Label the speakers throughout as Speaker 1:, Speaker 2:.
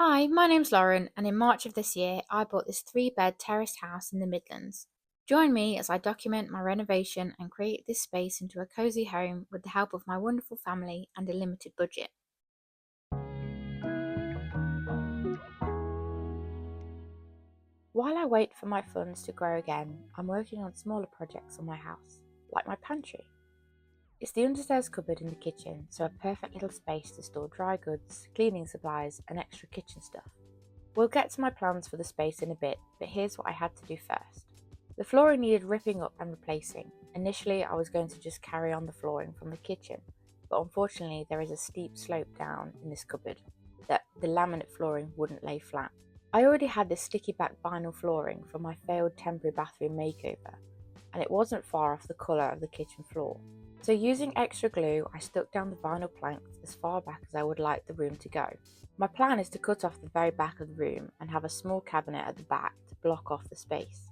Speaker 1: Hi, my name's Lauren, and in March of this year, I bought this 3-bed terraced house in the Midlands. Join me as I document my renovation and create this space into a cosy home with the help of my wonderful family and a limited budget. While I wait for my funds to grow again, I'm working on smaller projects on my house, like my pantry. It's the understairs cupboard in the kitchen, so a perfect little space to store dry goods, cleaning supplies, and extra kitchen stuff. We'll get to my plans for the space in a bit, but here's what I had to do first. The flooring needed ripping up and replacing. Initially, I was going to just carry on the flooring from the kitchen, but unfortunately there is a steep slope down in this cupboard that the laminate flooring wouldn't lay flat. I already had this sticky back vinyl flooring from my failed temporary bathroom makeover, and it wasn't far off the colour of the kitchen floor. So using extra glue, I stuck down the vinyl planks as far back as I would like the room to go. My plan is to cut off the very back of the room and have a small cabinet at the back to block off the space.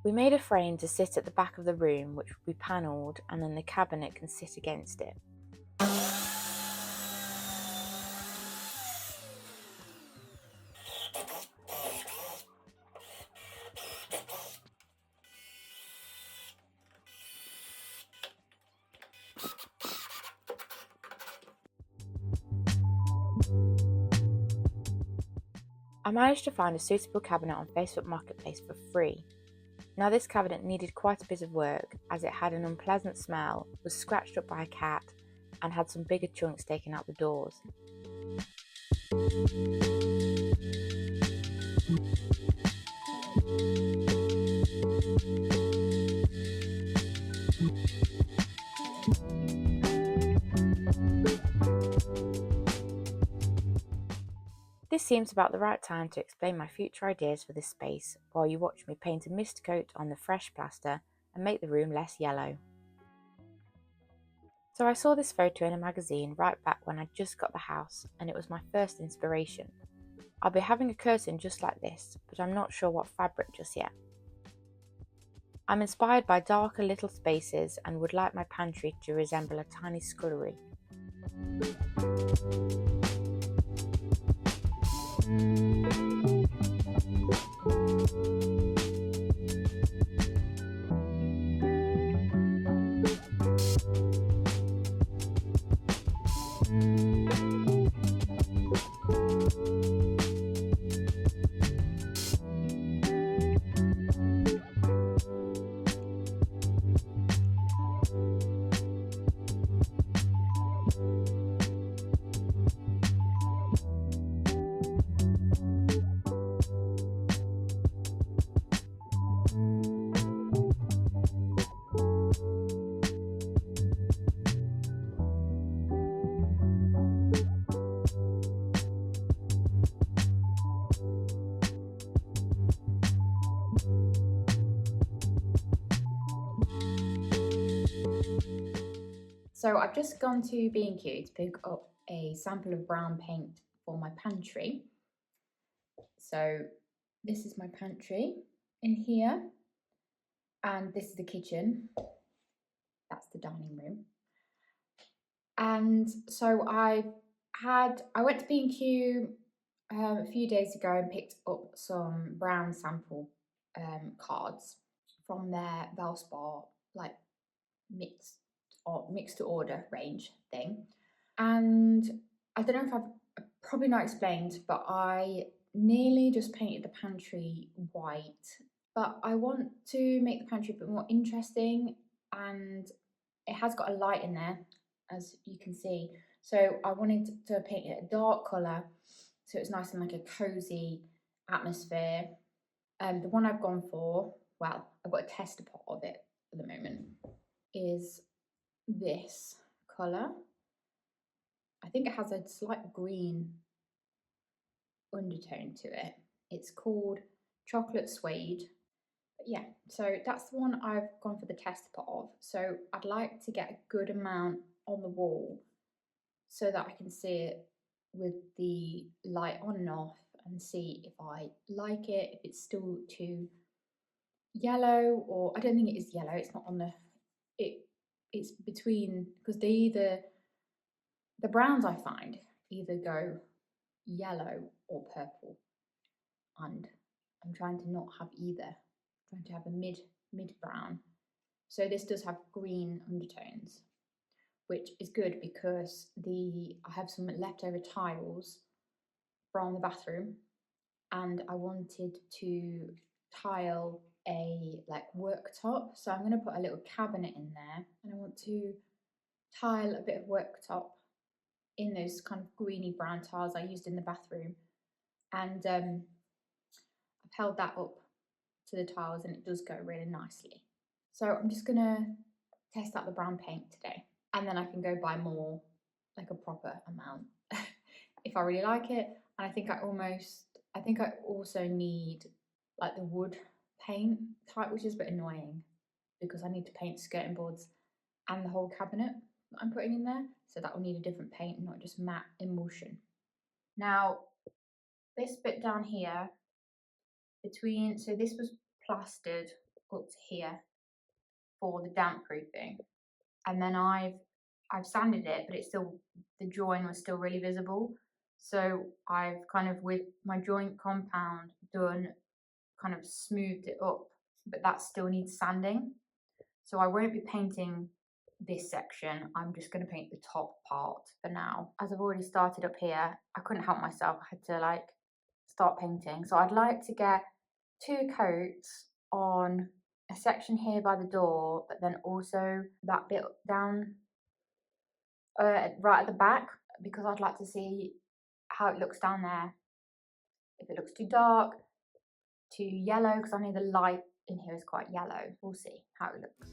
Speaker 1: We made a frame to sit at the back of the room which will be panelled, and then the cabinet can sit against it. I managed to find a suitable cabinet on Facebook Marketplace for free. Now this cabinet needed quite a bit of work as it had an unpleasant smell, was scratched up by a cat, and had some bigger chunks taken out the doors. This seems about the right time to explain my future ideas for this space while you watch me paint a mist coat on the fresh plaster and make the room less yellow. So I saw this photo in a magazine right back when I just got the house, and it was my first inspiration. I'll be having a curtain just like this, but I'm not sure what fabric just yet. I'm inspired by darker little spaces and would like my pantry to resemble a tiny scullery.
Speaker 2: So I've just gone to B&Q to pick up a sample of brown paint for my pantry. So this is my pantry in here, and this is the kitchen. That's the dining room. And so I went to B&Q a few days ago and picked up some brown sample cards from their Valspar like mixed to order range thing. And I don't know if I've probably not explained, but I nearly just painted the pantry white. But I want to make the pantry a bit more interesting, and it has got a light in there, as you can see. So I wanted to paint it a dark colour, so it's nice and like a cosy atmosphere. The one I've gone for, well, I've got a tester pot of it at the moment, is this colour. I think it has a slight green undertone to it. It's called Chocolate Suede. But yeah, so that's the one I've gone for the tester pot of. So I'd like to get a good amount on the wall so that I can see it with the light on and off and see if I like it, if it's still too yellow, or I don't think it is yellow, it's not on the, it's between, because the browns I find either go yellow or purple, and I'm trying to not have either. I'm trying to have a mid brown. So this does have green undertones, which is good because I have some leftover tiles from the bathroom, and I wanted to tile a worktop. So I'm going to put a little cabinet in there, and I want to tile a bit of worktop in those kind of greeny brown tiles I used in the bathroom. And I've held that up to the tiles and it does go really nicely. So I'm just gonna test out the brown paint today, and then I can go buy more, like a proper amount, if I really like it. And I think I also need like the wood paint type, which is a bit annoying because I need to paint skirting boards and the whole cabinet that I'm putting in there. So that will need a different paint, not just matte emulsion. Now, this bit down here, so this was plastered up to here for the damp proofing, and then I've sanded it, but the join was still really visible. So I've kind of, with my joint compound done, kind of smoothed it up, but that still needs sanding. So I won't be painting this section. I'm just going to paint the top part for now. As I've already started up here, I couldn't help myself. I had to start painting. So I'd like to get 2 coats on a section here by the door, but then also that bit down right at the back, because I'd like to see how it looks down there. If it looks too dark, too yellow, because I know the light in here is quite yellow. We'll see how it looks.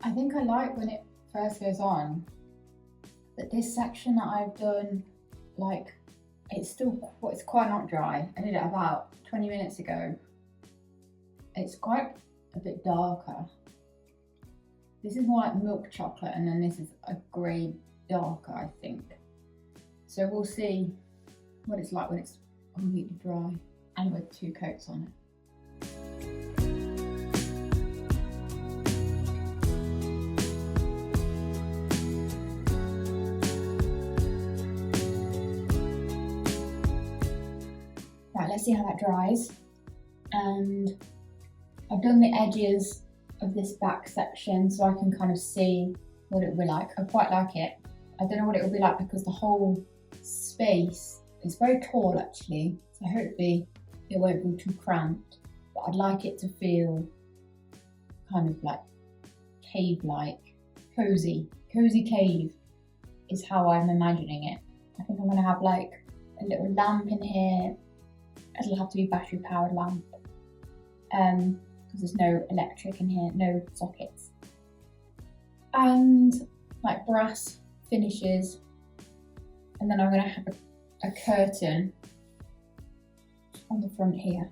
Speaker 2: I think I like when it first goes on, but this section that I've done, it's quite not dry. I did it about 20 minutes ago. It's quite a bit darker. This is more like milk chocolate, and then this is a grey darker, I think. So we'll see what it's like when it's completely dry and with 2 coats on it. Right, let's see how that dries. And I've done the edges of this back section so I can kind of see what it will be like. I quite like it. I don't know what it will be like because the whole space is very tall actually, so hopefully it won't be too cramped, but I'd like it to feel kind of like cave-like, cozy cave is how I'm imagining it. I think I'm going to have like a little lamp in here. It'll have to be battery powered lamp because there's no electric in here, no sockets, and like brass finishes, and then I'm going to have a curtain on the front here.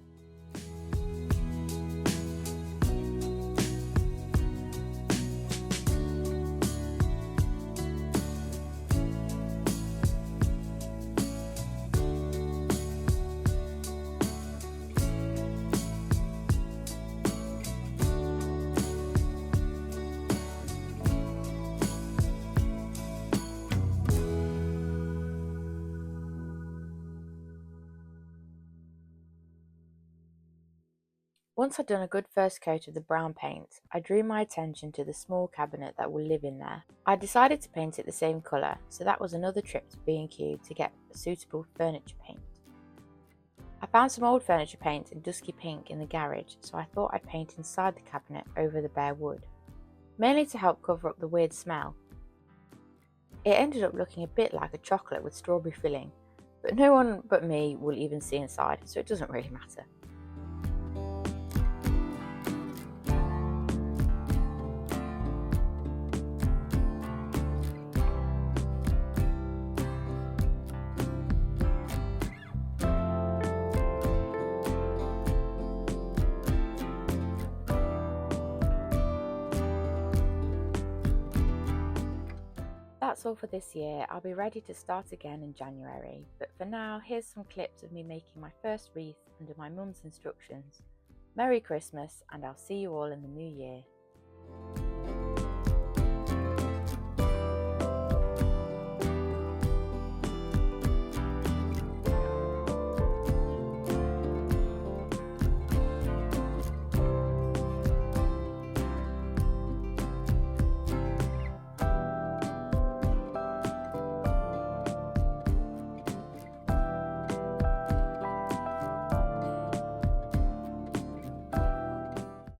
Speaker 1: Once I'd done a good first coat of the brown paint, I drew my attention to the small cabinet that will live in there. I decided to paint it the same colour, so that was another trip to B&Q to get suitable furniture paint. I found some old furniture paint in dusky pink in the garage, so I thought I'd paint inside the cabinet over the bare wood, mainly to help cover up the weird smell. It ended up looking a bit like a chocolate with strawberry filling, but no one but me will even see inside, so it doesn't really matter. That's all for this year. I'll be ready to start again in January, but for now, here's some clips of me making my first wreath under my mum's instructions. Merry Christmas, and I'll see you all in the new year.